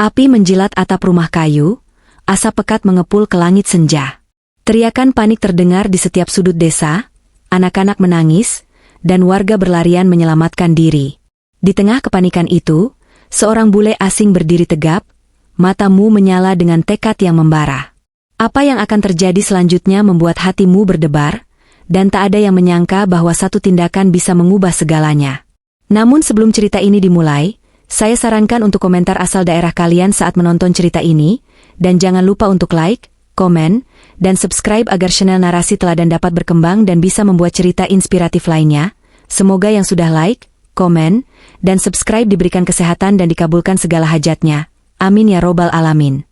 Api menjilat atap rumah kayu, asap pekat mengepul ke langit senja. Teriakan panik terdengar di setiap sudut desa, anak-anak menangis, dan warga berlarian menyelamatkan diri. Di tengah kepanikan itu, seorang bule asing berdiri tegap, matamu menyala dengan tekad yang membara. Apa yang akan terjadi selanjutnya membuat hatimu berdebar, dan tak ada yang menyangka bahwa satu tindakan bisa mengubah segalanya. Namun sebelum cerita ini dimulai, saya sarankan untuk komentar asal daerah kalian saat menonton cerita ini, dan jangan lupa untuk like, komen, dan subscribe agar channel Narasi Teladan dapat berkembang dan bisa membuat cerita inspiratif lainnya. Semoga yang sudah like, komen, dan subscribe diberikan kesehatan dan dikabulkan segala hajatnya. Amin ya robbal alamin.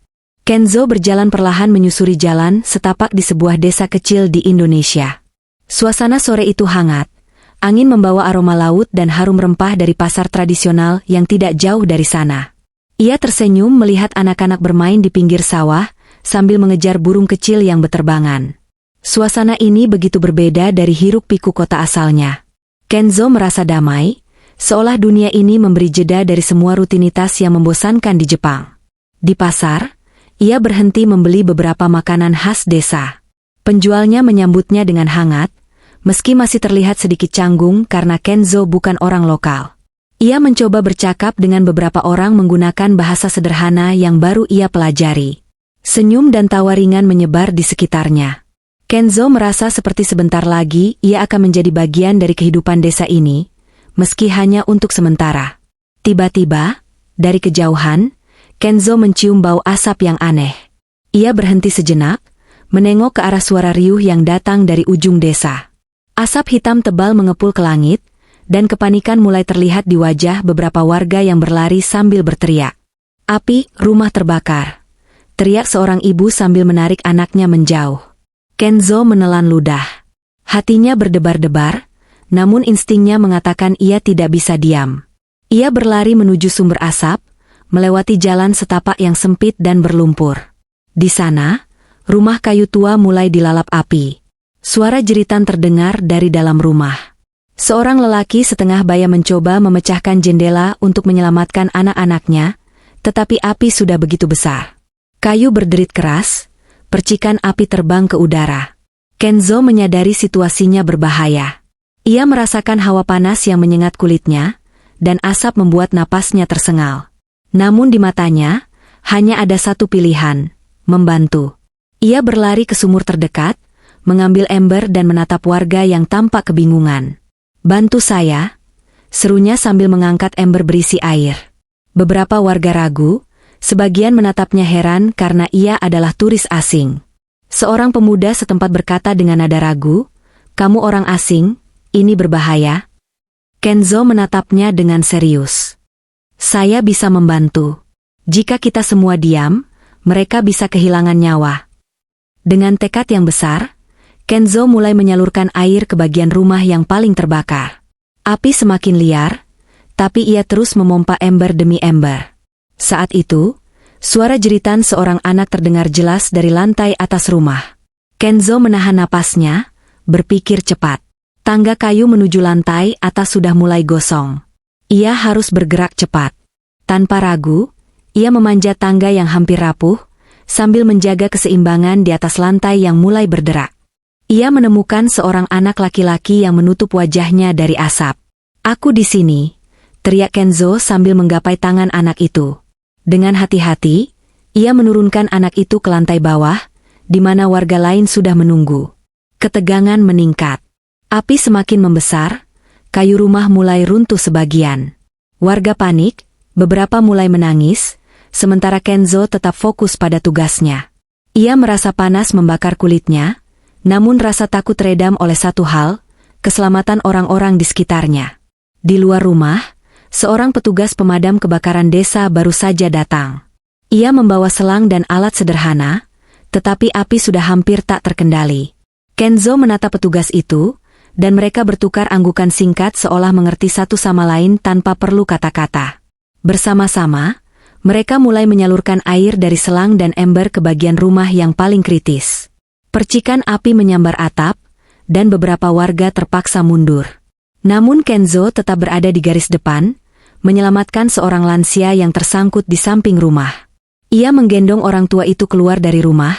Kenzo berjalan perlahan menyusuri jalan setapak di sebuah desa kecil di Indonesia. Suasana sore itu hangat. Angin membawa aroma laut dan harum rempah dari pasar tradisional yang tidak jauh dari sana. Ia tersenyum melihat anak-anak bermain di pinggir sawah, sambil mengejar burung kecil yang beterbangan. Suasana ini begitu berbeda dari hiruk-pikuk kota asalnya. Kenzo merasa damai, seolah dunia ini memberi jeda dari semua rutinitas yang membosankan di Jepang. Di pasar, ia berhenti membeli beberapa makanan khas desa. Penjualnya menyambutnya dengan hangat, meski masih terlihat sedikit canggung karena Kenzo bukan orang lokal. Ia mencoba bercakap dengan beberapa orang menggunakan bahasa sederhana yang baru ia pelajari. Senyum dan tawa ringan menyebar di sekitarnya. Kenzo merasa seperti sebentar lagi ia akan menjadi bagian dari kehidupan desa ini, meski hanya untuk sementara. Tiba-tiba, dari kejauhan, Kenzo mencium bau asap yang aneh. Ia berhenti sejenak, menengok ke arah suara riuh yang datang dari ujung desa. Asap hitam tebal mengepul ke langit, dan kepanikan mulai terlihat di wajah beberapa warga yang berlari sambil berteriak. Api, rumah terbakar. Teriak seorang ibu sambil menarik anaknya menjauh. Kenzo menelan ludah. Hatinya berdebar-debar, namun instingnya mengatakan ia tidak bisa diam. Ia berlari menuju sumber asap, melewati jalan setapak yang sempit dan berlumpur. Di sana, rumah kayu tua mulai dilalap api. Suara jeritan terdengar dari dalam rumah. Seorang lelaki setengah baya mencoba memecahkan jendela untuk menyelamatkan anak-anaknya, tetapi api sudah begitu besar. Kayu berderit keras, percikan api terbang ke udara. Kenzo menyadari situasinya berbahaya. Ia merasakan hawa panas yang menyengat kulitnya, dan asap membuat napasnya tersengal. Namun di matanya, hanya ada satu pilihan, membantu. Ia berlari ke sumur terdekat, mengambil ember dan menatap warga yang tampak kebingungan. Bantu saya, serunya sambil mengangkat ember berisi air. Beberapa warga ragu, sebagian menatapnya heran karena ia adalah turis asing. Seorang pemuda setempat berkata dengan nada ragu, "Kamu orang asing, ini berbahaya." Kenzo menatapnya dengan serius. "Saya bisa membantu. Jika kita semua diam, mereka bisa kehilangan nyawa." Dengan tekad yang besar, Kenzo mulai menyalurkan air ke bagian rumah yang paling terbakar. Api semakin liar, tapi ia terus memompa ember demi ember. Saat itu, suara jeritan seorang anak terdengar jelas dari lantai atas rumah. Kenzo menahan napasnya, berpikir cepat. Tangga kayu menuju lantai atas sudah mulai gosong. Ia harus bergerak cepat. Tanpa ragu, ia memanjat tangga yang hampir rapuh, sambil menjaga keseimbangan di atas lantai yang mulai berderak. Ia menemukan seorang anak laki-laki yang menutup wajahnya dari asap. "Aku di sini," teriak Kenzo sambil menggapai tangan anak itu. Dengan hati-hati, ia menurunkan anak itu ke lantai bawah, di mana warga lain sudah menunggu. Ketegangan meningkat. Api semakin membesar, kayu rumah mulai runtuh sebagian. Warga panik, beberapa mulai menangis, sementara Kenzo tetap fokus pada tugasnya. Ia merasa panas membakar kulitnya, namun rasa takut redam oleh satu hal, keselamatan orang-orang di sekitarnya. Di luar rumah, seorang petugas pemadam kebakaran desa baru saja datang. Ia membawa selang dan alat sederhana, tetapi api sudah hampir tak terkendali. Kenzo menatap petugas itu, dan mereka bertukar anggukan singkat seolah mengerti satu sama lain tanpa perlu kata-kata. Bersama-sama, mereka mulai menyalurkan air dari selang dan ember ke bagian rumah yang paling kritis. Percikan api menyambar atap, dan beberapa warga terpaksa mundur. Namun Kenzo tetap berada di garis depan, menyelamatkan seorang lansia yang tersangkut di samping rumah. Ia menggendong orang tua itu keluar dari rumah,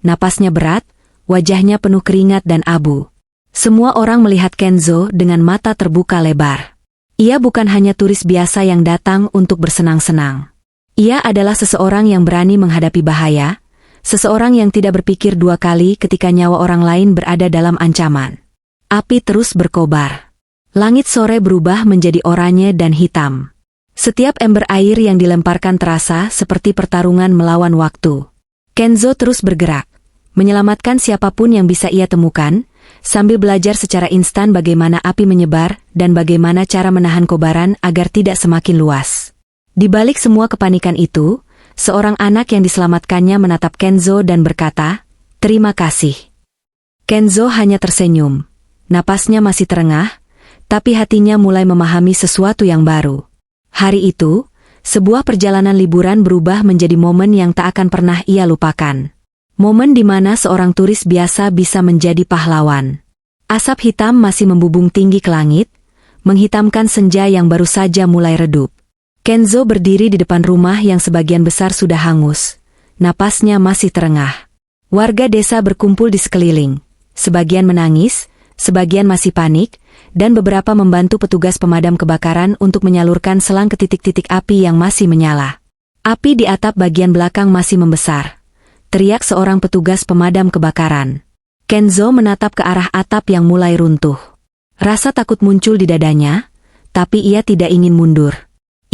napasnya berat, wajahnya penuh keringat dan abu. Semua orang melihat Kenzo dengan mata terbuka lebar. Ia bukan hanya turis biasa yang datang untuk bersenang-senang. Ia adalah seseorang yang berani menghadapi bahaya, seseorang yang tidak berpikir dua kali ketika nyawa orang lain berada dalam ancaman. Api terus berkobar. Langit sore berubah menjadi oranye dan hitam. Setiap ember air yang dilemparkan terasa seperti pertarungan melawan waktu. Kenzo terus bergerak, menyelamatkan siapapun yang bisa ia temukan, sambil belajar secara instan bagaimana api menyebar dan bagaimana cara menahan kobaran agar tidak semakin luas. Di balik semua kepanikan itu, seorang anak yang diselamatkannya menatap Kenzo dan berkata, "Terima kasih." Kenzo hanya tersenyum. Napasnya masih terengah, tapi hatinya mulai memahami sesuatu yang baru. Hari itu, sebuah perjalanan liburan berubah menjadi momen yang tak akan pernah ia lupakan. Momen di mana seorang turis biasa bisa menjadi pahlawan. Asap hitam masih membubung tinggi ke langit, menghitamkan senja yang baru saja mulai redup. Kenzo berdiri di depan rumah yang sebagian besar sudah hangus. Napasnya masih terengah. Warga desa berkumpul di sekeliling. Sebagian menangis, sebagian masih panik, dan beberapa membantu petugas pemadam kebakaran untuk menyalurkan selang ke titik-titik api yang masih menyala. Api di atap bagian belakang masih membesar. Teriak seorang petugas pemadam kebakaran. Kenzo menatap ke arah atap yang mulai runtuh. Rasa takut muncul di dadanya, tapi ia tidak ingin mundur.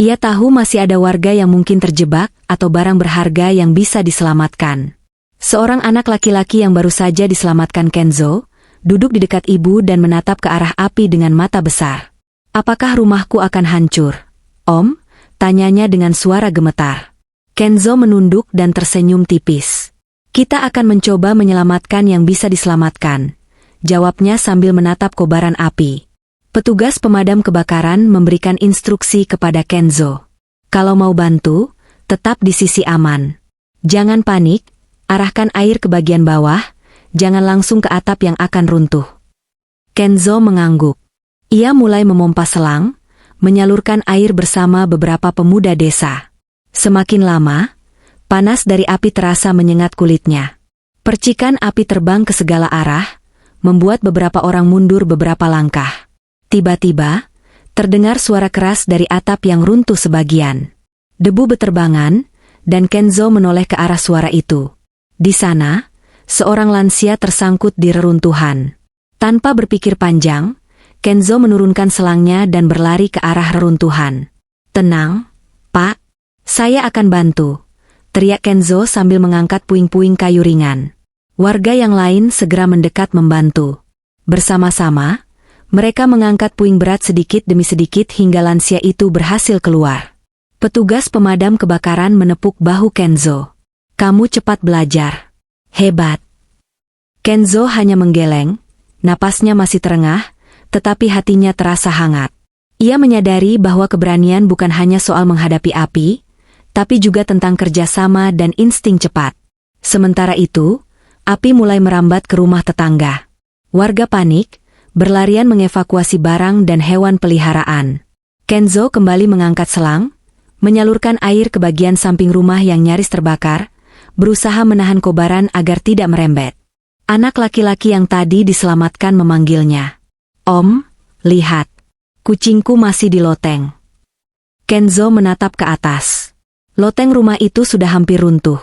Ia tahu masih ada warga yang mungkin terjebak atau barang berharga yang bisa diselamatkan. Seorang anak laki-laki yang baru saja diselamatkan Kenzo, duduk di dekat ibu dan menatap ke arah api dengan mata besar. "Apakah rumahku akan hancur, Om?" tanyanya dengan suara gemetar. Kenzo menunduk dan tersenyum tipis. "Kita akan mencoba menyelamatkan yang bisa diselamatkan," jawabnya sambil menatap kobaran api. Petugas pemadam kebakaran memberikan instruksi kepada Kenzo. "Kalau mau bantu, tetap di sisi aman. Jangan panik, arahkan air ke bagian bawah, jangan langsung ke atap yang akan runtuh." Kenzo mengangguk. Ia mulai memompa selang, menyalurkan air bersama beberapa pemuda desa. Semakin lama, panas dari api terasa menyengat kulitnya. Percikan api terbang ke segala arah, membuat beberapa orang mundur beberapa langkah. Tiba-tiba, terdengar suara keras dari atap yang runtuh sebagian. Debu beterbangan, dan Kenzo menoleh ke arah suara itu. Di sana, seorang lansia tersangkut di reruntuhan. Tanpa berpikir panjang, Kenzo menurunkan selangnya dan berlari ke arah reruntuhan. "Tenang, Pak. Saya akan bantu," teriak Kenzo sambil mengangkat puing-puing kayu ringan. Warga yang lain segera mendekat membantu. Bersama-sama, mereka mengangkat puing berat sedikit demi sedikit hingga lansia itu berhasil keluar. Petugas pemadam kebakaran menepuk bahu Kenzo. "Kamu cepat belajar. Hebat." Kenzo hanya menggeleng, napasnya masih terengah, tetapi hatinya terasa hangat. Ia menyadari bahwa keberanian bukan hanya soal menghadapi api, tapi juga tentang kerjasama dan insting cepat. Sementara itu, api mulai merambat ke rumah tetangga. Warga panik, berlarian mengevakuasi barang dan hewan peliharaan. Kenzo kembali mengangkat selang, menyalurkan air ke bagian samping rumah yang nyaris terbakar, berusaha menahan kobaran agar tidak merembet. Anak laki-laki yang tadi diselamatkan memanggilnya. "Om, lihat. Kucingku masih di loteng." Kenzo menatap ke atas. Loteng rumah itu sudah hampir runtuh,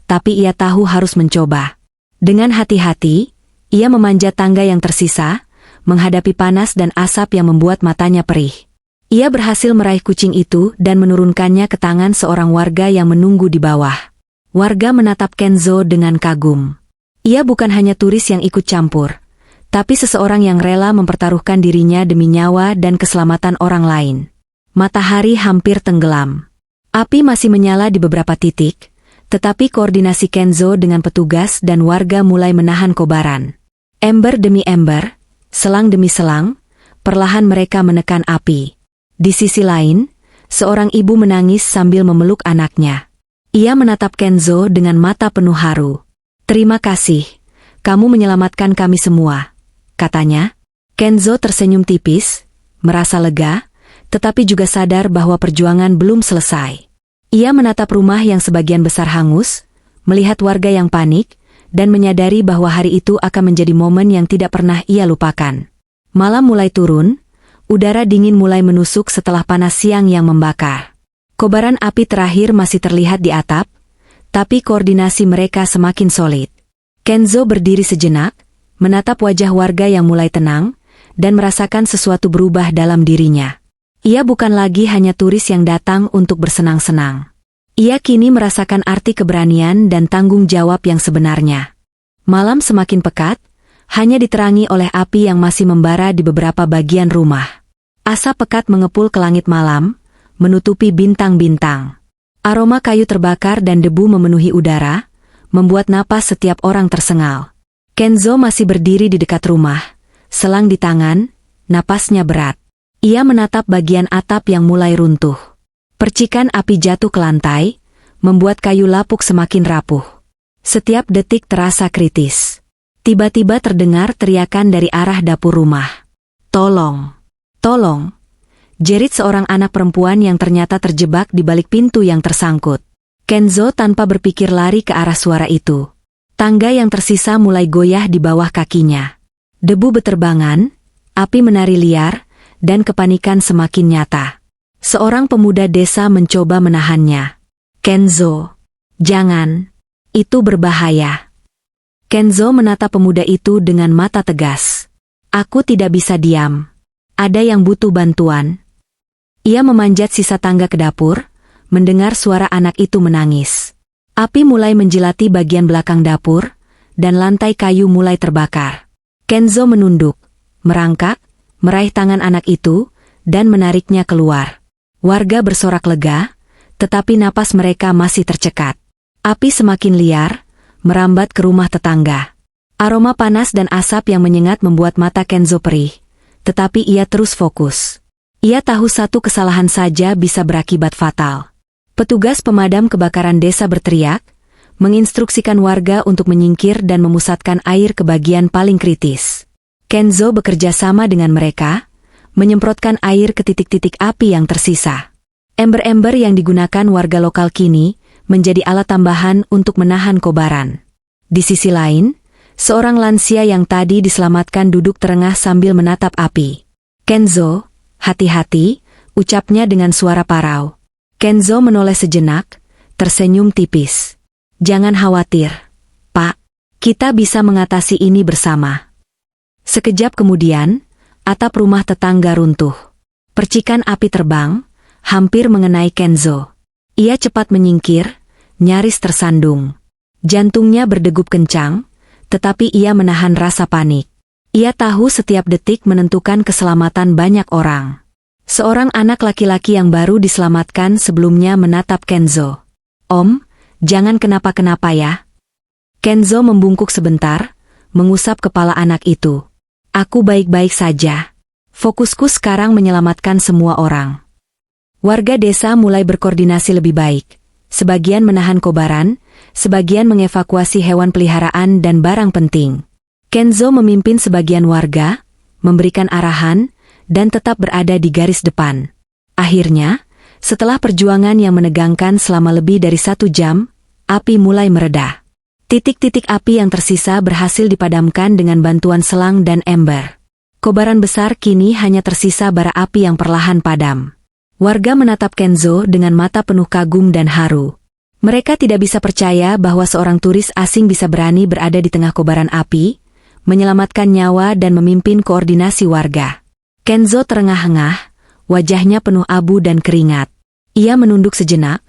tapi ia tahu harus mencoba. Dengan hati-hati, ia memanjat tangga yang tersisa, menghadapi panas dan asap yang membuat matanya perih. Ia berhasil meraih kucing itu dan menurunkannya ke tangan seorang warga yang menunggu di bawah. Warga menatap Kenzo dengan kagum. Ia bukan hanya turis yang ikut campur, tapi seseorang yang rela mempertaruhkan dirinya demi nyawa dan keselamatan orang lain. Matahari hampir tenggelam. Api masih menyala di beberapa titik, tetapi koordinasi Kenzo dengan petugas dan warga mulai menahan kobaran. Ember demi ember, selang demi selang, perlahan mereka menekan api. Di sisi lain, seorang ibu menangis sambil memeluk anaknya. Ia menatap Kenzo dengan mata penuh haru. "Terima kasih, kamu menyelamatkan kami semua," katanya. Kenzo tersenyum tipis, merasa lega, tetapi juga sadar bahwa perjuangan belum selesai. Ia menatap rumah yang sebagian besar hangus, melihat warga yang panik, dan menyadari bahwa hari itu akan menjadi momen yang tidak pernah ia lupakan. Malam mulai turun, udara dingin mulai menusuk setelah panas siang yang membakar. Kobaran api terakhir masih terlihat di atap, tapi koordinasi mereka semakin solid. Kenzo berdiri sejenak, menatap wajah warga yang mulai tenang, dan merasakan sesuatu berubah dalam dirinya. Ia bukan lagi hanya turis yang datang untuk bersenang-senang. Ia kini merasakan arti keberanian dan tanggung jawab yang sebenarnya. Malam semakin pekat, hanya diterangi oleh api yang masih membara di beberapa bagian rumah. Asap pekat mengepul ke langit malam, menutupi bintang-bintang. Aroma kayu terbakar dan debu memenuhi udara, membuat napas setiap orang tersengal. Kenzo masih berdiri di dekat rumah, selang di tangan, napasnya berat. Ia menatap bagian atap yang mulai runtuh. Percikan api jatuh ke lantai, membuat kayu lapuk semakin rapuh. Setiap detik terasa kritis. Tiba-tiba terdengar teriakan dari arah dapur rumah. "Tolong! Tolong!" jerit seorang anak perempuan yang ternyata terjebak di balik pintu yang tersangkut. Kenzo tanpa berpikir lari ke arah suara itu. Tangga yang tersisa mulai goyah di bawah kakinya. Debu beterbangan, api menari liar, dan kepanikan semakin nyata. Seorang pemuda desa mencoba menahannya. "Kenzo, jangan. Itu berbahaya." Kenzo menatap pemuda itu dengan mata tegas. "Aku tidak bisa diam. Ada yang butuh bantuan." Ia memanjat sisa tangga ke dapur, mendengar suara anak itu menangis. Api mulai menjilati bagian belakang dapur, dan lantai kayu mulai terbakar. Kenzo menunduk, merangkak, meraih tangan anak itu, dan menariknya keluar. Warga bersorak lega, tetapi napas mereka masih tercekat. Api semakin liar, merambat ke rumah tetangga. Aroma panas dan asap yang menyengat membuat mata Kenzo perih, tetapi ia terus fokus. Ia tahu satu kesalahan saja bisa berakibat fatal. Petugas pemadam kebakaran desa berteriak, menginstruksikan warga untuk menyingkir dan memusatkan air ke bagian paling kritis. Kenzo bekerja sama dengan mereka, menyemprotkan air ke titik-titik api yang tersisa. Ember-ember yang digunakan warga lokal kini menjadi alat tambahan untuk menahan kobaran. Di sisi lain, seorang lansia yang tadi diselamatkan duduk terengah sambil menatap api. "Kenzo, hati-hati," ucapnya dengan suara parau. Kenzo menoleh sejenak, tersenyum tipis. "Jangan khawatir, Pak. Kita bisa mengatasi ini bersama." Sekejap kemudian, atap rumah tetangga runtuh. Percikan api terbang, hampir mengenai Kenzo. Ia cepat menyingkir, nyaris tersandung. Jantungnya berdegup kencang, tetapi ia menahan rasa panik. Ia tahu setiap detik menentukan keselamatan banyak orang. Seorang anak laki-laki yang baru diselamatkan sebelumnya menatap Kenzo. "Om, jangan kenapa-kenapa ya." Kenzo membungkuk sebentar, mengusap kepala anak itu. "Aku baik-baik saja. Fokusku sekarang menyelamatkan semua orang." Warga desa mulai berkoordinasi lebih baik. Sebagian menahan kobaran, sebagian mengevakuasi hewan peliharaan dan barang penting. Kenzo memimpin sebagian warga, memberikan arahan, dan tetap berada di garis depan. Akhirnya, setelah perjuangan yang menegangkan selama lebih dari 1 jam, api mulai mereda. Titik-titik api yang tersisa berhasil dipadamkan dengan bantuan selang dan ember. Kobaran besar kini hanya tersisa bara api yang perlahan padam. Warga menatap Kenzo dengan mata penuh kagum dan haru. Mereka tidak bisa percaya bahwa seorang turis asing bisa berani berada di tengah kobaran api, menyelamatkan nyawa dan memimpin koordinasi warga. Kenzo terengah-engah, wajahnya penuh abu dan keringat. Ia menunduk sejenak,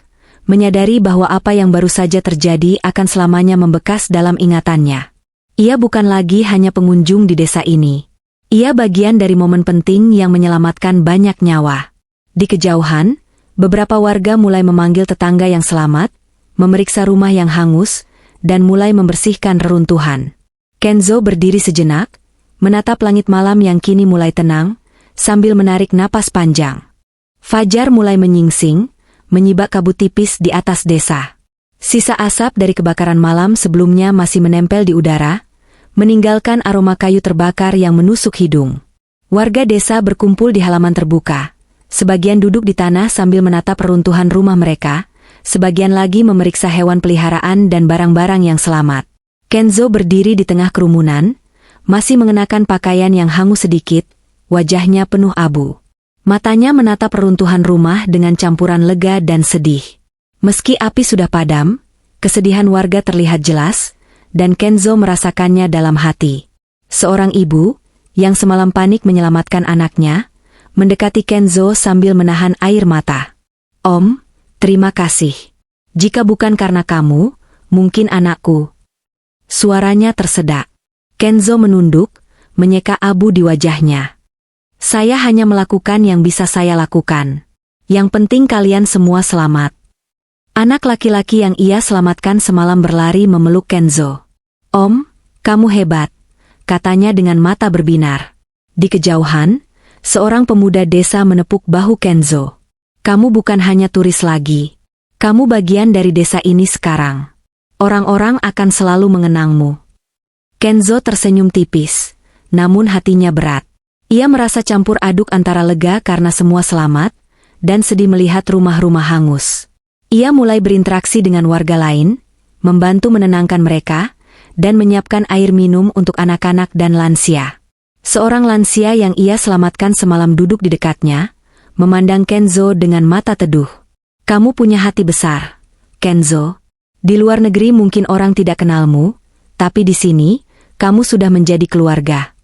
menyadari bahwa apa yang baru saja terjadi akan selamanya membekas dalam ingatannya. Ia bukan lagi hanya pengunjung di desa ini. Ia bagian dari momen penting yang menyelamatkan banyak nyawa. Di kejauhan, beberapa warga mulai memanggil tetangga yang selamat, memeriksa rumah yang hangus, dan mulai membersihkan reruntuhan. Kenzo berdiri sejenak, menatap langit malam yang kini mulai tenang, sambil menarik napas panjang. Fajar mulai menyingsing, menyibak kabut tipis di atas desa. Sisa asap dari kebakaran malam sebelumnya masih menempel di udara, meninggalkan aroma kayu terbakar yang menusuk hidung. Warga desa berkumpul di halaman terbuka, Sebagian duduk di tanah sambil menatap reruntuhan rumah mereka, sebagian lagi memeriksa hewan peliharaan dan barang-barang yang selamat. Kenzo berdiri di tengah kerumunan, masih mengenakan pakaian yang hangus sedikit, wajahnya penuh abu. Matanya menatap reruntuhan rumah dengan campuran lega dan sedih. Meski api sudah padam, kesedihan warga terlihat jelas, dan Kenzo merasakannya dalam hati. Seorang ibu, yang semalam panik menyelamatkan anaknya, mendekati Kenzo sambil menahan air mata. "Om, terima kasih. Jika bukan karena kamu, mungkin anakku." Suaranya tersedak. Kenzo menunduk, menyeka abu di wajahnya. "Saya hanya melakukan yang bisa saya lakukan. Yang penting kalian semua selamat." Anak laki-laki yang ia selamatkan semalam berlari memeluk Kenzo. "Om, kamu hebat," katanya dengan mata berbinar. Di kejauhan, seorang pemuda desa menepuk bahu Kenzo. "Kamu bukan hanya turis lagi. Kamu bagian dari desa ini sekarang. Orang-orang akan selalu mengenangmu." Kenzo tersenyum tipis, namun hatinya berat. Ia merasa campur aduk antara lega karena semua selamat, dan sedih melihat rumah-rumah hangus. Ia mulai berinteraksi dengan warga lain, membantu menenangkan mereka, dan menyiapkan air minum untuk anak-anak dan lansia. Seorang lansia yang ia selamatkan semalam duduk di dekatnya, memandang Kenzo dengan mata teduh. "Kamu punya hati besar, Kenzo. Di luar negeri mungkin orang tidak kenalmu, tapi di sini, kamu sudah menjadi keluarga."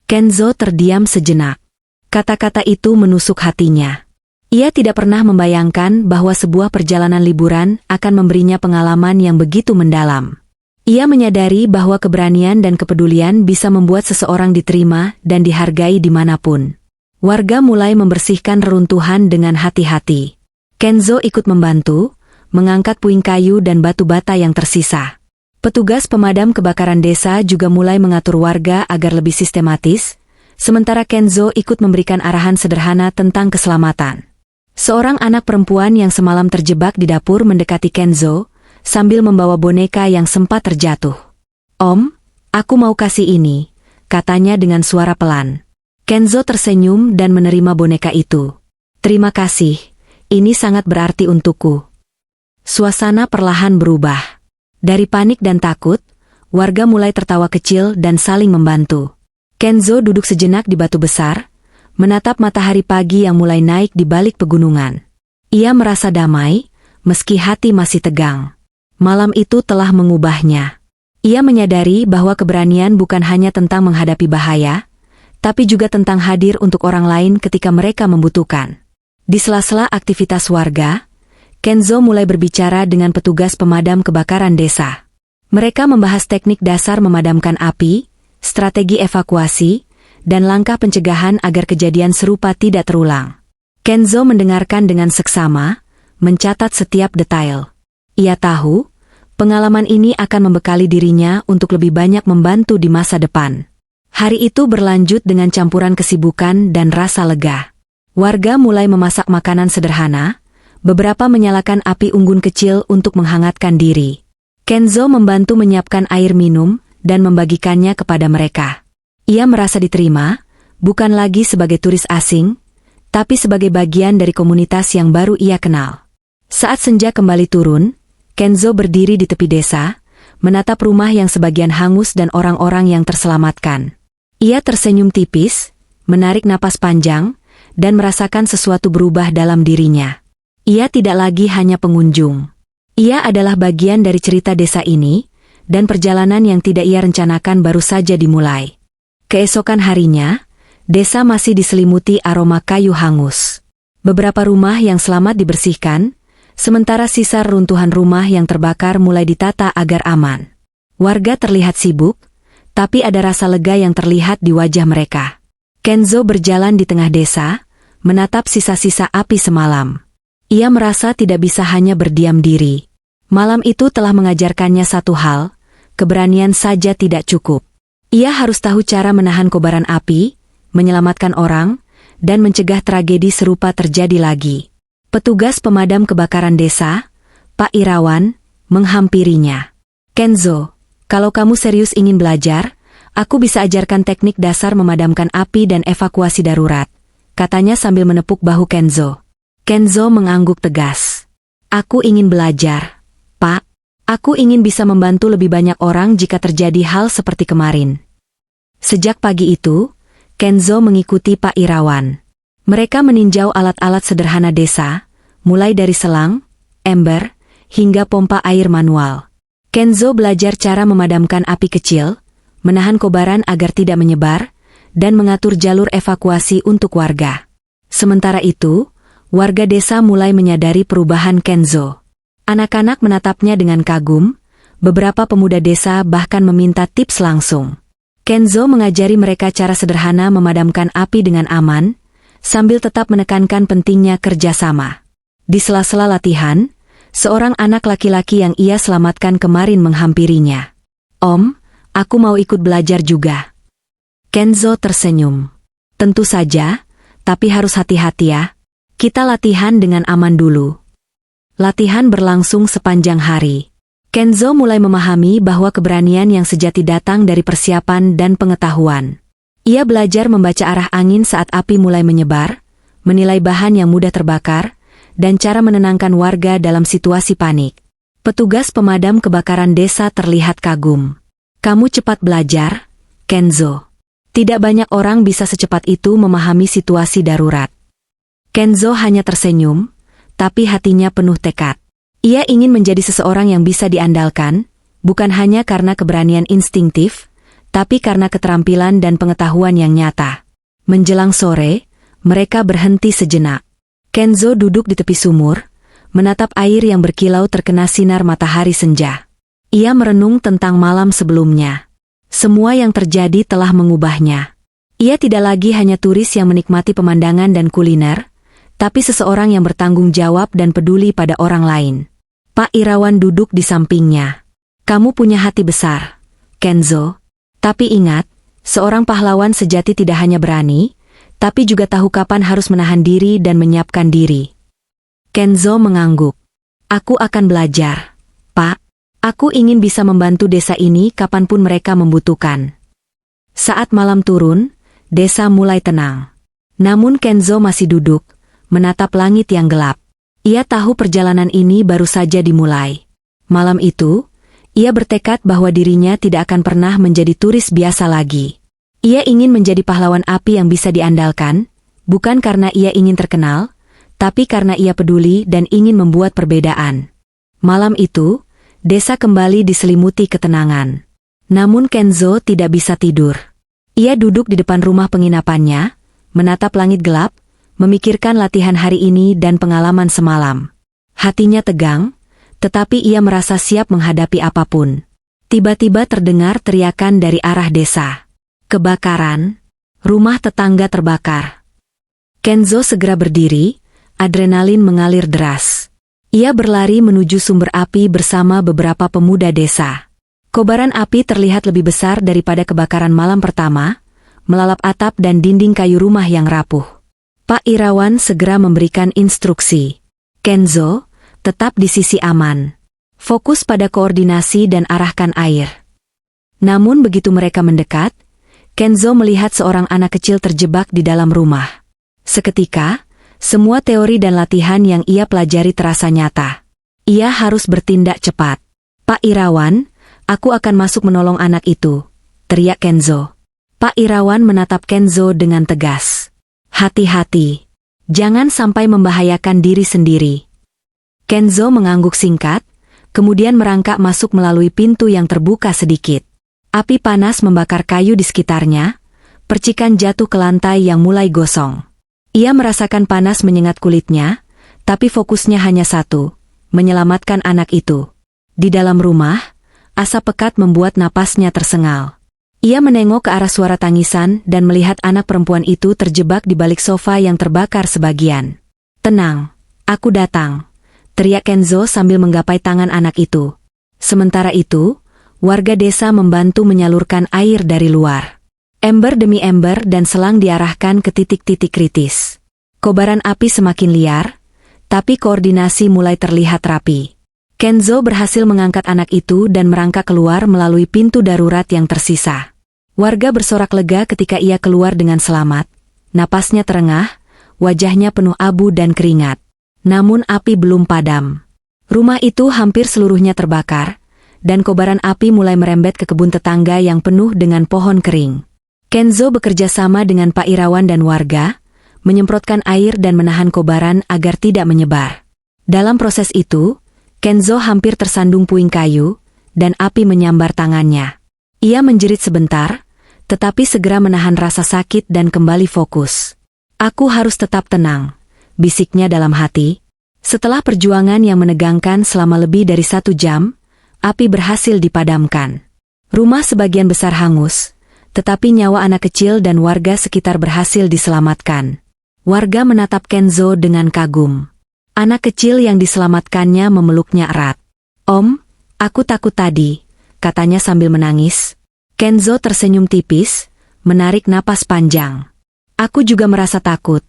Kenzo terdiam sejenak. Kata-kata itu menusuk hatinya. Ia tidak pernah membayangkan bahwa sebuah perjalanan liburan akan memberinya pengalaman yang begitu mendalam. Ia menyadari bahwa keberanian dan kepedulian bisa membuat seseorang diterima dan dihargai dimanapun. Warga mulai membersihkan reruntuhan dengan hati-hati. Kenzo ikut membantu, mengangkat puing kayu dan batu bata yang tersisa. Petugas pemadam kebakaran desa juga mulai mengatur warga agar lebih sistematis, sementara Kenzo ikut memberikan arahan sederhana tentang keselamatan. Seorang anak perempuan yang semalam terjebak di dapur mendekati Kenzo, sambil membawa boneka yang sempat terjatuh. "Om, aku mau kasih ini," katanya dengan suara pelan. Kenzo tersenyum dan menerima boneka itu. "Terima kasih, ini sangat berarti untukku." Suasana perlahan berubah. Dari panik dan takut, warga mulai tertawa kecil dan saling membantu. Kenzo duduk sejenak di batu besar, menatap matahari pagi yang mulai naik di balik pegunungan. Ia merasa damai, meski hati masih tegang. Malam itu telah mengubahnya. Ia menyadari bahwa keberanian bukan hanya tentang menghadapi bahaya, tapi juga tentang hadir untuk orang lain ketika mereka membutuhkan. Di sela-sela aktivitas warga, Kenzo mulai berbicara dengan petugas pemadam kebakaran desa. Mereka membahas teknik dasar memadamkan api, strategi evakuasi, dan langkah pencegahan agar kejadian serupa tidak terulang. Kenzo mendengarkan dengan seksama, mencatat setiap detail. Ia tahu, pengalaman ini akan membekali dirinya untuk lebih banyak membantu di masa depan. Hari itu berlanjut dengan campuran kesibukan dan rasa lega. Warga mulai memasak makanan sederhana, beberapa menyalakan api unggun kecil untuk menghangatkan diri. Kenzo membantu menyiapkan air minum dan membagikannya kepada mereka. Ia merasa diterima, bukan lagi sebagai turis asing, tapi sebagai bagian dari komunitas yang baru ia kenal. Saat senja kembali turun, Kenzo berdiri di tepi desa, menatap rumah yang sebagian hangus dan orang-orang yang terselamatkan. Ia tersenyum tipis, menarik napas panjang, dan merasakan sesuatu berubah dalam dirinya. Ia tidak lagi hanya pengunjung. Ia adalah bagian dari cerita desa ini, dan perjalanan yang tidak ia rencanakan baru saja dimulai. Keesokan harinya, desa masih diselimuti aroma kayu hangus. Beberapa rumah yang selamat dibersihkan, sementara sisa runtuhan rumah yang terbakar mulai ditata agar aman. Warga terlihat sibuk, tapi ada rasa lega yang terlihat di wajah mereka. Kenzo berjalan di tengah desa, menatap sisa-sisa api semalam. Ia merasa tidak bisa hanya berdiam diri. Malam itu telah mengajarkannya satu hal, keberanian saja tidak cukup. Ia harus tahu cara menahan kobaran api, menyelamatkan orang, dan mencegah tragedi serupa terjadi lagi. Petugas pemadam kebakaran desa, Pak Irawan, menghampirinya. "Kenzo, kalau kamu serius ingin belajar, aku bisa ajarkan teknik dasar memadamkan api dan evakuasi darurat," katanya sambil menepuk bahu Kenzo. Kenzo mengangguk tegas. Aku ingin belajar, Pak. Aku ingin bisa membantu lebih banyak orang jika terjadi hal seperti kemarin. Sejak pagi itu, Kenzo mengikuti Pak Irawan. Mereka meninjau alat-alat sederhana desa, mulai dari selang, ember, hingga pompa air manual. Kenzo belajar cara memadamkan api kecil, menahan kobaran agar tidak menyebar, dan mengatur jalur evakuasi untuk warga. Sementara itu, warga desa mulai menyadari perubahan Kenzo. Anak-anak menatapnya dengan kagum, beberapa pemuda desa bahkan meminta tips langsung. Kenzo mengajari mereka cara sederhana memadamkan api dengan aman, sambil tetap menekankan pentingnya kerjasama. Di sela-sela latihan, seorang anak laki-laki yang ia selamatkan kemarin menghampirinya. Om, aku mau ikut belajar juga. Kenzo tersenyum. Tentu saja, tapi harus hati-hati ya. Kita latihan dengan aman dulu. Latihan berlangsung sepanjang hari. Kenzo mulai memahami bahwa keberanian yang sejati datang dari persiapan dan pengetahuan. Ia belajar membaca arah angin saat api mulai menyebar, menilai bahan yang mudah terbakar, dan cara menenangkan warga dalam situasi panik. Petugas pemadam kebakaran desa terlihat kagum. Kamu cepat belajar, Kenzo. Tidak banyak orang bisa secepat itu memahami situasi darurat. Kenzo hanya tersenyum, tapi hatinya penuh tekad. Ia ingin menjadi seseorang yang bisa diandalkan, bukan hanya karena keberanian instingtif, tapi karena keterampilan dan pengetahuan yang nyata. Menjelang sore, mereka berhenti sejenak. Kenzo duduk di tepi sumur, menatap air yang berkilau terkena sinar matahari senja. Ia merenung tentang malam sebelumnya. Semua yang terjadi telah mengubahnya. Ia tidak lagi hanya turis yang menikmati pemandangan dan kuliner, tapi seseorang yang bertanggung jawab dan peduli pada orang lain. Pak Irawan duduk di sampingnya. Kamu punya hati besar, Kenzo. Tapi ingat, seorang pahlawan sejati tidak hanya berani, tapi juga tahu kapan harus menahan diri dan menyiapkan diri. Kenzo mengangguk. Aku akan belajar, Pak. Aku ingin bisa membantu desa ini kapanpun mereka membutuhkan. Saat malam turun, desa mulai tenang. Namun Kenzo masih duduk, menatap langit yang gelap. Ia tahu perjalanan ini baru saja dimulai. Malam itu, ia bertekad bahwa dirinya tidak akan pernah menjadi turis biasa lagi. Ia ingin menjadi pahlawan api yang bisa diandalkan, bukan karena ia ingin terkenal, tapi karena ia peduli dan ingin membuat perbedaan. Malam itu, desa kembali diselimuti ketenangan. Namun Kenzo tidak bisa tidur. Ia duduk di depan rumah penginapannya, menatap langit gelap, memikirkan latihan hari ini dan pengalaman semalam. Hatinya tegang, tetapi ia merasa siap menghadapi apapun. Tiba-tiba terdengar teriakan dari arah desa. Kebakaran, rumah tetangga terbakar. Kenzo segera berdiri, adrenalin mengalir deras. Ia berlari menuju sumber api bersama beberapa pemuda desa. Kobaran api terlihat lebih besar daripada kebakaran malam pertama, melalap atap dan dinding kayu rumah yang rapuh. Pak Irawan segera memberikan instruksi. Kenzo, tetap di sisi aman. Fokus pada koordinasi dan arahkan air. Namun begitu mereka mendekat, Kenzo melihat seorang anak kecil terjebak di dalam rumah. Seketika, semua teori dan latihan yang ia pelajari terasa nyata. Ia harus bertindak cepat. Pak Irawan, aku akan masuk menolong anak itu, teriak Kenzo. Pak Irawan menatap Kenzo dengan tegas. Hati-hati, jangan sampai membahayakan diri sendiri. Kenzo mengangguk singkat, kemudian merangkak masuk melalui pintu yang terbuka sedikit. Api panas membakar kayu di sekitarnya, percikan jatuh ke lantai yang mulai gosong. Ia merasakan panas menyengat kulitnya, tapi fokusnya hanya satu, menyelamatkan anak itu. Di dalam rumah, asap pekat membuat napasnya tersengal. Ia menengok ke arah suara tangisan dan melihat anak perempuan itu terjebak di balik sofa yang terbakar sebagian. Tenang, aku datang, teriak Kenzo sambil menggapai tangan anak itu. Sementara itu, warga desa membantu menyalurkan air dari luar. Ember demi ember dan selang diarahkan ke titik-titik kritis. Kobaran api semakin liar, tapi koordinasi mulai terlihat rapi. Kenzo berhasil mengangkat anak itu dan merangkak keluar melalui pintu darurat yang tersisa. Warga bersorak lega ketika ia keluar dengan selamat. Napasnya terengah, wajahnya penuh abu dan keringat. Namun api belum padam. Rumah itu hampir seluruhnya terbakar, dan kobaran api mulai merembet ke kebun tetangga yang penuh dengan pohon kering. Kenzo bekerja sama dengan Pak Irawan dan warga, menyemprotkan air dan menahan kobaran agar tidak menyebar. Dalam proses itu, Kenzo hampir tersandung puing kayu, dan api menyambar tangannya. Ia menjerit sebentar, tetapi segera menahan rasa sakit dan kembali fokus. "Aku harus tetap tenang," bisiknya dalam hati. Setelah perjuangan yang menegangkan selama lebih dari 1 jam, api berhasil dipadamkan. Rumah sebagian besar hangus, tetapi nyawa anak kecil dan warga sekitar berhasil diselamatkan. Warga menatap Kenzo dengan kagum. Anak kecil yang diselamatkannya memeluknya erat. "Om, aku takut tadi," katanya sambil menangis. Kenzo tersenyum tipis, menarik napas panjang. "Aku juga merasa takut,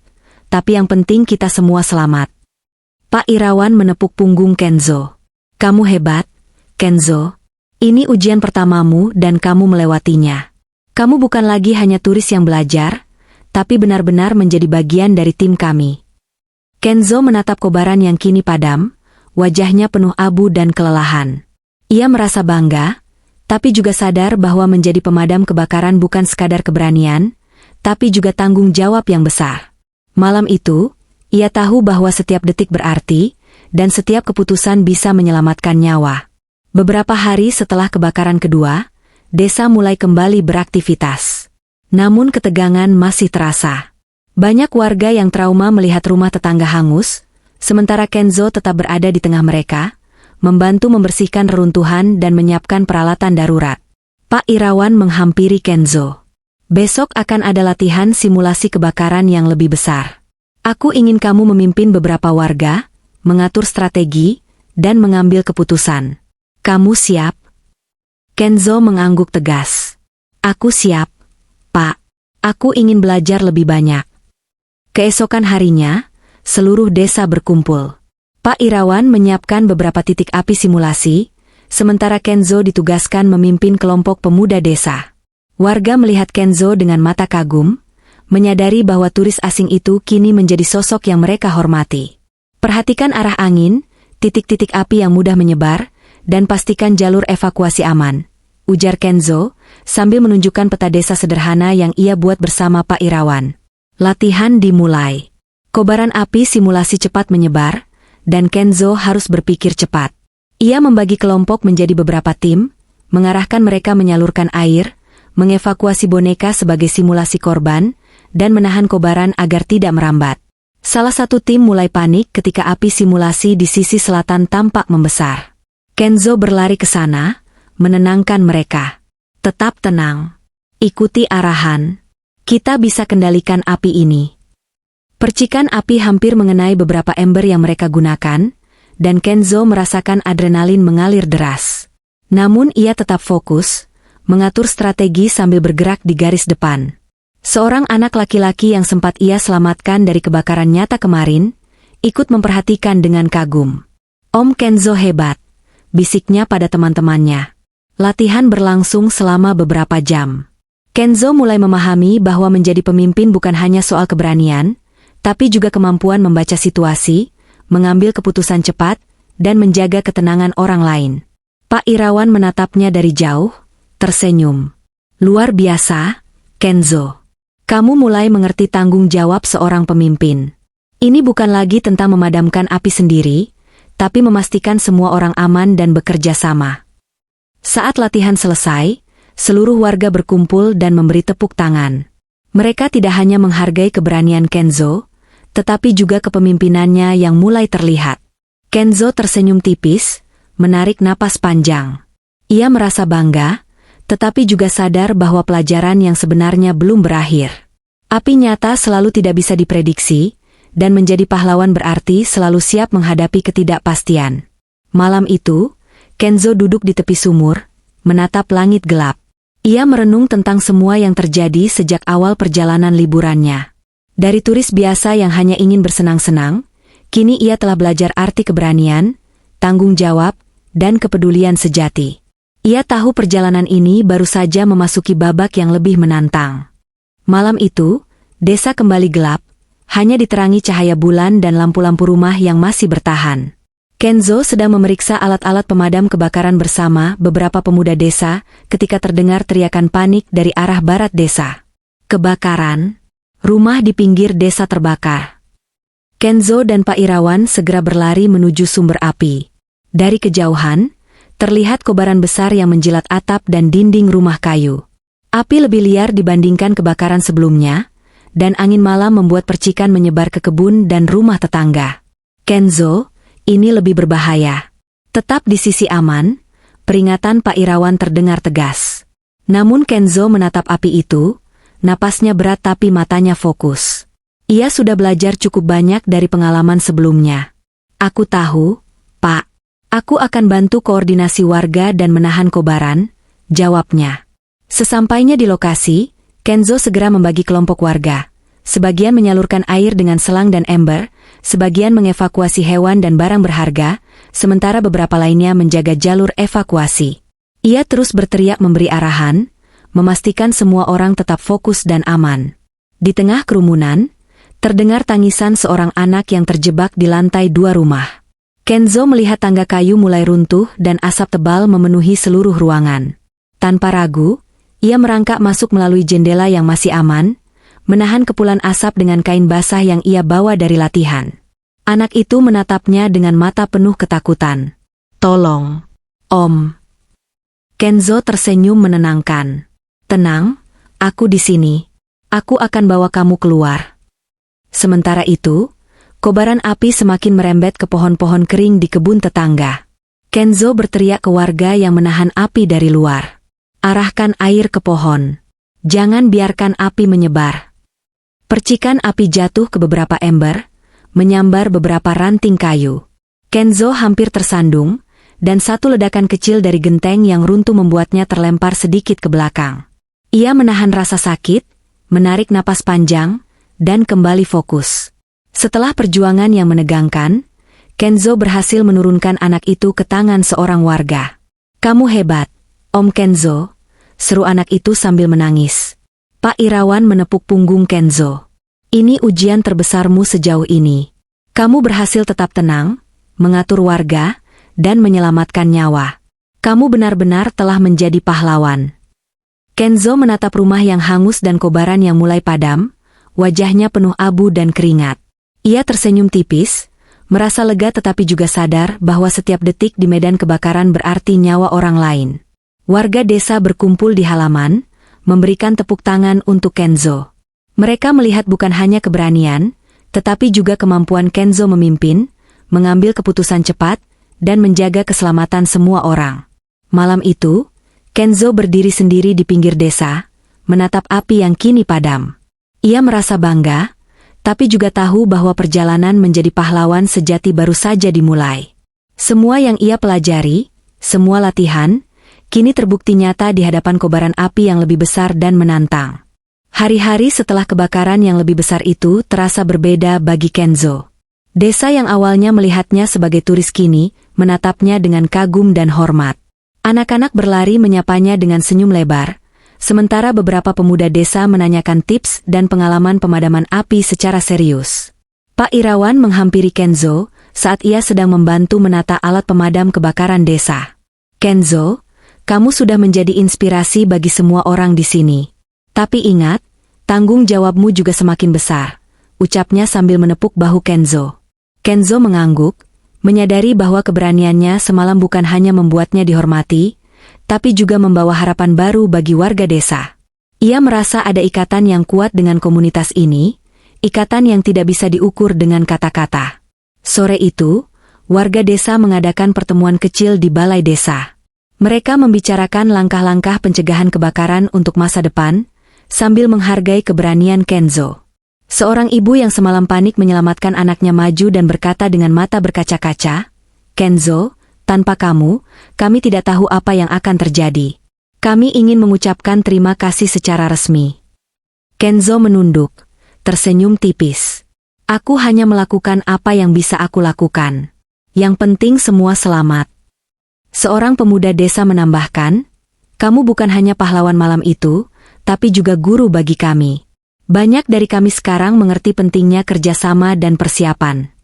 tapi yang penting kita semua selamat." Pak Irawan menepuk punggung Kenzo. "Kamu hebat, Kenzo. Ini ujian pertamamu dan kamu melewatinya. Kamu bukan lagi hanya turis yang belajar, tapi benar-benar menjadi bagian dari tim kami." Kenzo menatap kobaran yang kini padam, wajahnya penuh abu dan kelelahan. Ia merasa bangga, tapi juga sadar bahwa menjadi pemadam kebakaran bukan sekadar keberanian, tapi juga tanggung jawab yang besar. Malam itu, ia tahu bahwa setiap detik berarti, dan setiap keputusan bisa menyelamatkan nyawa. Beberapa hari setelah kebakaran kedua, desa mulai kembali beraktivitas. Namun ketegangan masih terasa. Banyak warga yang trauma melihat rumah tetangga hangus, sementara Kenzo tetap berada di tengah mereka, membantu membersihkan reruntuhan dan menyiapkan peralatan darurat. Pak Irawan menghampiri Kenzo. "Besok akan ada latihan simulasi kebakaran yang lebih besar. Aku ingin kamu memimpin beberapa warga, mengatur strategi, dan mengambil keputusan. Kamu siap?" Kenzo mengangguk tegas. "Aku siap, Pak. Aku ingin belajar lebih banyak." Keesokan harinya, seluruh desa berkumpul. Pak Irawan menyiapkan beberapa titik api simulasi, sementara Kenzo ditugaskan memimpin kelompok pemuda desa. Warga melihat Kenzo dengan mata kagum, menyadari bahwa turis asing itu kini menjadi sosok yang mereka hormati. "Perhatikan arah angin, titik-titik api yang mudah menyebar, dan pastikan jalur evakuasi aman," ujar Kenzo, sambil menunjukkan peta desa sederhana yang ia buat bersama Pak Irawan. Latihan dimulai. Kobaran api simulasi cepat menyebar, dan Kenzo harus berpikir cepat. Ia membagi kelompok menjadi beberapa tim, mengarahkan mereka menyalurkan air, mengevakuasi boneka sebagai simulasi korban, dan menahan kobaran agar tidak merambat. Salah satu tim mulai panik ketika api simulasi di sisi selatan tampak membesar. Kenzo berlari ke sana, menenangkan mereka. "Tetap tenang. Ikuti arahan. Kita bisa kendalikan api ini." Percikan api hampir mengenai beberapa ember yang mereka gunakan, dan Kenzo merasakan adrenalin mengalir deras. Namun ia tetap fokus, mengatur strategi sambil bergerak di garis depan. Seorang anak laki-laki yang sempat ia selamatkan dari kebakaran nyata kemarin, ikut memperhatikan dengan kagum. "Om Kenzo hebat," bisiknya pada teman-temannya. Latihan berlangsung selama beberapa jam. Kenzo mulai memahami bahwa menjadi pemimpin bukan hanya soal keberanian, tapi juga kemampuan membaca situasi, mengambil keputusan cepat, dan menjaga ketenangan orang lain. Pak Irawan menatapnya dari jauh, tersenyum. "Luar biasa, Kenzo. Kamu mulai mengerti tanggung jawab seorang pemimpin. Ini bukan lagi tentang memadamkan api sendiri, tapi memastikan semua orang aman dan bekerja sama." Saat latihan selesai, seluruh warga berkumpul dan memberi tepuk tangan. Mereka tidak hanya menghargai keberanian Kenzo, tetapi juga kepemimpinannya yang mulai terlihat. Kenzo tersenyum tipis, menarik napas panjang. Ia merasa bangga, tetapi juga sadar bahwa pelajaran yang sebenarnya belum berakhir. Api nyata selalu tidak bisa diprediksi, dan menjadi pahlawan berarti selalu siap menghadapi ketidakpastian. Malam itu, Kenzo duduk di tepi sumur, menatap langit gelap. Ia merenung tentang semua yang terjadi sejak awal perjalanan liburannya. Dari turis biasa yang hanya ingin bersenang-senang, kini ia telah belajar arti keberanian, tanggung jawab, dan kepedulian sejati. Ia tahu perjalanan ini baru saja memasuki babak yang lebih menantang. Malam itu, desa kembali gelap, Hanya diterangi cahaya bulan dan lampu-lampu rumah yang masih bertahan. Kenzo sedang memeriksa alat-alat pemadam kebakaran bersama beberapa pemuda desa ketika terdengar teriakan panik dari arah barat desa. Kebakaran! Rumah di pinggir desa terbakar. Kenzo dan Pak Irawan segera berlari menuju sumber api. Dari kejauhan, terlihat kobaran besar yang menjilat atap dan dinding rumah kayu. Api lebih liar dibandingkan kebakaran sebelumnya, dan angin malam membuat percikan menyebar ke kebun dan rumah tetangga. Kenzo, ini lebih berbahaya. Tetap di sisi aman, peringatan Pak Irawan terdengar tegas. Namun Kenzo menatap api itu, napasnya berat tapi matanya fokus. Ia sudah belajar cukup banyak dari pengalaman sebelumnya. Aku tahu, Pak. Aku akan bantu koordinasi warga dan menahan kobaran, jawabnya. Sesampainya di lokasi, Kenzo segera membagi kelompok warga. Sebagian menyalurkan air dengan selang dan ember, sebagian mengevakuasi hewan dan barang berharga, sementara beberapa lainnya menjaga jalur evakuasi. Ia terus berteriak memberi arahan, memastikan semua orang tetap fokus dan aman. Di tengah kerumunan, terdengar tangisan seorang anak yang terjebak di lantai 2 rumah. Kenzo melihat tangga kayu mulai runtuh dan asap tebal memenuhi seluruh ruangan. Tanpa ragu, ia merangkak masuk melalui jendela yang masih aman, menahan kepulan asap dengan kain basah yang ia bawa dari latihan. Anak itu menatapnya dengan mata penuh ketakutan. "Tolong, Om." Kenzo tersenyum menenangkan. "Tenang, aku di sini. Aku akan bawa kamu keluar." Sementara itu, kobaran api semakin merembet ke pohon-pohon kering di kebun tetangga. Kenzo berteriak ke warga yang menahan api dari luar. "Arahkan air ke pohon. Jangan biarkan api menyebar." Percikan api jatuh ke beberapa ember, menyambar beberapa ranting kayu. Kenzo hampir tersandung, dan satu ledakan kecil dari genteng yang runtuh membuatnya terlempar sedikit ke belakang. Ia menahan rasa sakit, menarik napas panjang, dan kembali fokus. Setelah perjuangan yang menegangkan, Kenzo berhasil menurunkan anak itu ke tangan seorang warga. "Kamu hebat, Om Kenzo," seru anak itu sambil menangis. Pak Irawan menepuk punggung Kenzo. "Ini ujian terbesarmu sejauh ini. Kamu berhasil tetap tenang, mengatur warga, dan menyelamatkan nyawa. Kamu benar-benar telah menjadi pahlawan." Kenzo menatap rumah yang hangus dan kobaran yang mulai padam, wajahnya penuh abu dan keringat. Ia tersenyum tipis, merasa lega tetapi juga sadar bahwa setiap detik di medan kebakaran berarti nyawa orang lain. Warga desa berkumpul di halaman, memberikan tepuk tangan untuk Kenzo. Mereka melihat bukan hanya keberanian, tetapi juga kemampuan Kenzo memimpin, mengambil keputusan cepat, dan menjaga keselamatan semua orang. Malam itu, Kenzo berdiri sendiri di pinggir desa, menatap api yang kini padam. Ia merasa bangga, tapi juga tahu bahwa perjalanan menjadi pahlawan sejati baru saja dimulai. Semua yang ia pelajari, semua latihan, kini terbukti nyata di hadapan kobaran api yang lebih besar dan menantang. Hari-hari setelah kebakaran yang lebih besar itu terasa berbeda bagi Kenzo. Desa yang awalnya melihatnya sebagai turis kini, menatapnya dengan kagum dan hormat. Anak-anak berlari menyapanya dengan senyum lebar, sementara beberapa pemuda desa menanyakan tips dan pengalaman pemadaman api secara serius. Pak Irawan menghampiri Kenzo saat ia sedang membantu menata alat pemadam kebakaran desa. "Kenzo, kamu sudah menjadi inspirasi bagi semua orang di sini. Tapi ingat, tanggung jawabmu juga semakin besar," ucapnya sambil menepuk bahu Kenzo. Kenzo mengangguk, menyadari bahwa keberaniannya semalam bukan hanya membuatnya dihormati, tapi juga membawa harapan baru bagi warga desa. Ia merasa ada ikatan yang kuat dengan komunitas ini, ikatan yang tidak bisa diukur dengan kata-kata. Sore itu, warga desa mengadakan pertemuan kecil di balai desa. Mereka membicarakan langkah-langkah pencegahan kebakaran untuk masa depan, sambil menghargai keberanian Kenzo. Seorang ibu yang semalam panik menyelamatkan anaknya maju dan berkata dengan mata berkaca-kaca, "Kenzo, tanpa kamu, kami tidak tahu apa yang akan terjadi. Kami ingin mengucapkan terima kasih secara resmi." Kenzo menunduk, tersenyum tipis. "Aku hanya melakukan apa yang bisa aku lakukan. Yang penting semua selamat." Seorang pemuda desa menambahkan, "Kamu bukan hanya pahlawan malam itu, tapi juga guru bagi kami. Banyak dari kami sekarang mengerti pentingnya kerjasama dan persiapan.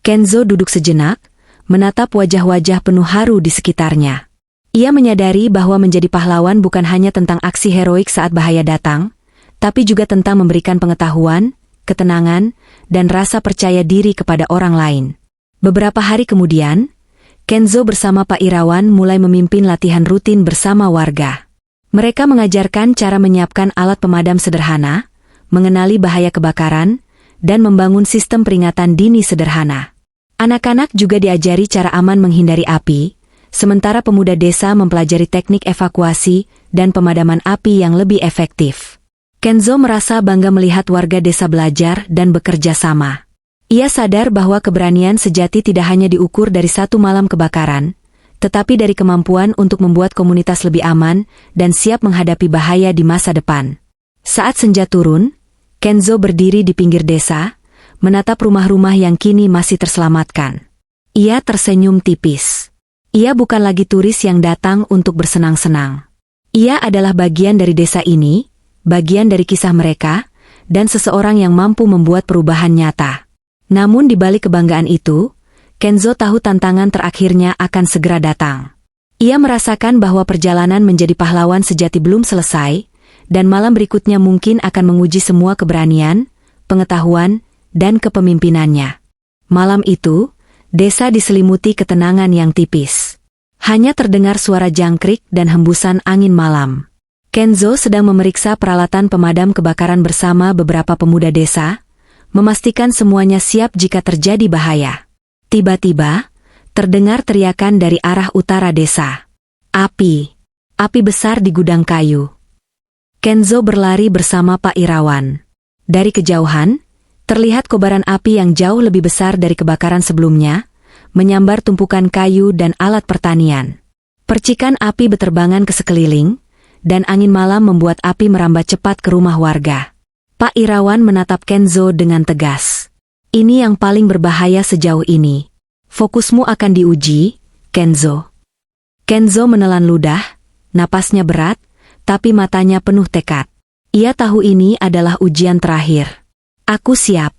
Kenzo duduk sejenak, menatap wajah-wajah penuh haru di sekitarnya. Ia menyadari bahwa menjadi pahlawan bukan hanya tentang aksi heroik saat bahaya datang, tapi juga tentang memberikan pengetahuan, ketenangan, dan rasa percaya diri kepada orang lain. Beberapa hari kemudian, Kenzo bersama Pak Irawan mulai memimpin latihan rutin bersama warga. Mereka mengajarkan cara menyiapkan alat pemadam sederhana, mengenali bahaya kebakaran, dan membangun sistem peringatan dini sederhana. Anak-anak juga diajari cara aman menghindari api, sementara pemuda desa mempelajari teknik evakuasi dan pemadaman api yang lebih efektif. Kenzo merasa bangga melihat warga desa belajar dan bekerja sama. Ia sadar bahwa keberanian sejati tidak hanya diukur dari satu malam kebakaran, tetapi dari kemampuan untuk membuat komunitas lebih aman dan siap menghadapi bahaya di masa depan. Saat senja turun, Kenzo berdiri di pinggir desa, menatap rumah-rumah yang kini masih terselamatkan. Ia tersenyum tipis. Ia bukan lagi turis yang datang untuk bersenang-senang. Ia adalah bagian dari desa ini, bagian dari kisah mereka, dan seseorang yang mampu membuat perubahan nyata. Namun di balik kebanggaan itu, Kenzo tahu tantangan terakhirnya akan segera datang. Ia merasakan bahwa perjalanan menjadi pahlawan sejati belum selesai, dan malam berikutnya mungkin akan menguji semua keberanian, pengetahuan, dan kepemimpinannya. Malam itu, desa diselimuti ketenangan yang tipis. Hanya terdengar suara jangkrik dan hembusan angin malam. Kenzo sedang memeriksa peralatan pemadam kebakaran bersama beberapa pemuda desa, memastikan semuanya siap jika terjadi bahaya. Tiba-tiba, terdengar teriakan dari arah utara desa. Api! Api besar di gudang kayu. Kenzo berlari bersama Pak Irawan. Dari kejauhan, terlihat kobaran api yang jauh lebih besar dari kebakaran sebelumnya, menyambar tumpukan kayu dan alat pertanian. Percikan api beterbangan ke sekeliling, dan angin malam membuat api merambat cepat ke rumah warga. Pak Irawan menatap Kenzo dengan tegas. Ini yang paling berbahaya sejauh ini. Fokusmu akan diuji, Kenzo. Kenzo menelan ludah, napasnya berat, tapi matanya penuh tekad. Ia tahu ini adalah ujian terakhir. Aku siap,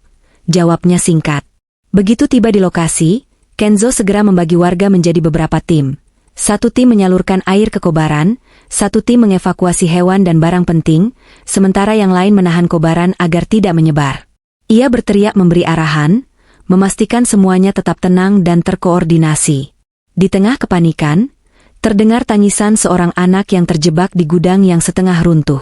jawabnya singkat. Begitu tiba di lokasi, Kenzo segera membagi warga menjadi beberapa tim. Satu tim menyalurkan air ke kobaran, satu tim mengevakuasi hewan dan barang penting, sementara yang lain menahan kobaran agar tidak menyebar. Ia berteriak memberi arahan, memastikan semuanya tetap tenang dan terkoordinasi. Di tengah kepanikan, terdengar tangisan seorang anak yang terjebak di gudang yang setengah runtuh.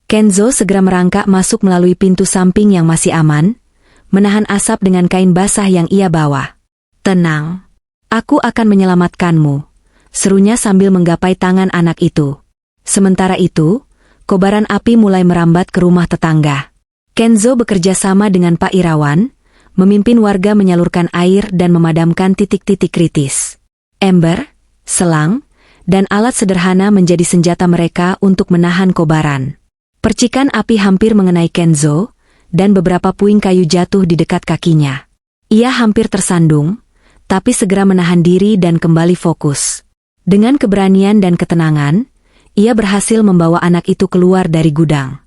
Kenzo segera merangkak masuk melalui pintu samping yang masih aman, menahan asap dengan kain basah yang ia bawa. Tenang, aku akan menyelamatkanmu, serunya sambil menggapai tangan anak itu. Sementara itu, kobaran api mulai merambat ke rumah tetangga. Kenzo bekerja sama dengan Pak Irawan, memimpin warga menyalurkan air dan memadamkan titik-titik kritis. Ember, selang, dan alat sederhana menjadi senjata mereka untuk menahan kobaran. Percikan api hampir mengenai Kenzo, dan beberapa puing kayu jatuh di dekat kakinya. Ia hampir tersandung, tapi segera menahan diri dan kembali fokus. Dengan keberanian dan ketenangan, ia berhasil membawa anak itu keluar dari gudang.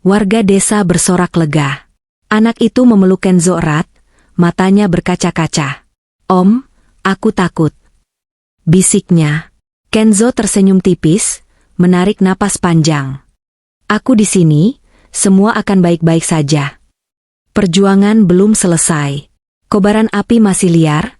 Warga desa bersorak lega. Anak itu memeluk Kenzo erat, matanya berkaca-kaca. Om, aku takut, bisiknya. Kenzo tersenyum tipis, menarik napas panjang. Aku di sini, semua akan baik-baik saja. Perjuangan belum selesai. Kobaran api masih liar,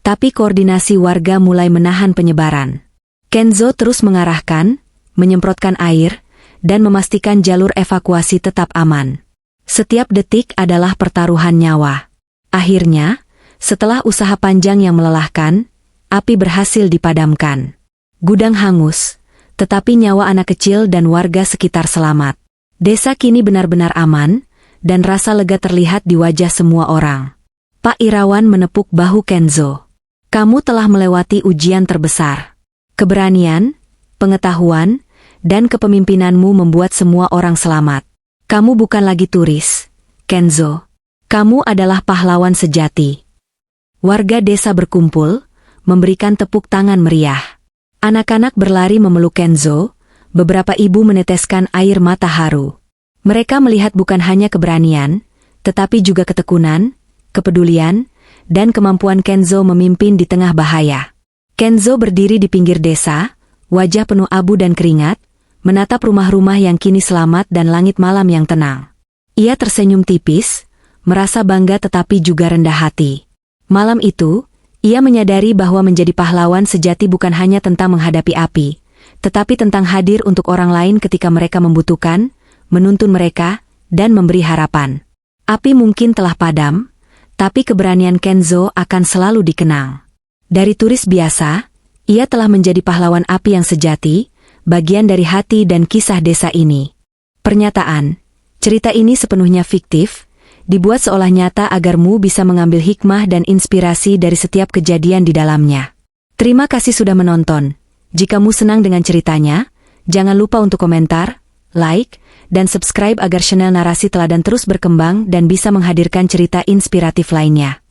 tapi koordinasi warga mulai menahan penyebaran. Kenzo terus mengarahkan, menyemprotkan air, dan memastikan jalur evakuasi tetap aman. Setiap detik adalah pertaruhan nyawa. Akhirnya, setelah usaha panjang yang melelahkan, api berhasil dipadamkan. Gudang hangus, tetapi nyawa anak kecil dan warga sekitar selamat. Desa kini benar-benar aman, dan rasa lega terlihat di wajah semua orang. Pak Irawan menepuk bahu Kenzo. Kamu telah melewati ujian terbesar. Keberanian, pengetahuan, dan kepemimpinanmu membuat semua orang selamat. Kamu bukan lagi turis, Kenzo. Kamu adalah pahlawan sejati. Warga desa berkumpul, memberikan tepuk tangan meriah. Anak-anak berlari memeluk Kenzo, beberapa ibu meneteskan air mata haru. Mereka melihat bukan hanya keberanian, tetapi juga ketekunan, kepedulian, dan kemampuan Kenzo memimpin di tengah bahaya. Kenzo berdiri di pinggir desa, wajah penuh abu dan keringat, menatap rumah-rumah yang kini selamat dan langit malam yang tenang. Ia tersenyum tipis, merasa bangga tetapi juga rendah hati. Malam itu, ia menyadari bahwa menjadi pahlawan sejati bukan hanya tentang menghadapi api, tetapi tentang hadir untuk orang lain ketika mereka membutuhkan, menuntun mereka, dan memberi harapan. Api mungkin telah padam, tapi keberanian Kenzo akan selalu dikenang. Dari turis biasa, ia telah menjadi pahlawan api yang sejati, bagian dari hati dan kisah desa ini. Pernyataan, cerita ini sepenuhnya fiktif, dibuat seolah nyata agarmu bisa mengambil hikmah dan inspirasi dari setiap kejadian di dalamnya. Terima kasih sudah menonton. Jika kamu senang dengan ceritanya, jangan lupa untuk komentar, like, dan subscribe agar channel Narasi Teladan terus berkembang dan bisa menghadirkan cerita inspiratif lainnya.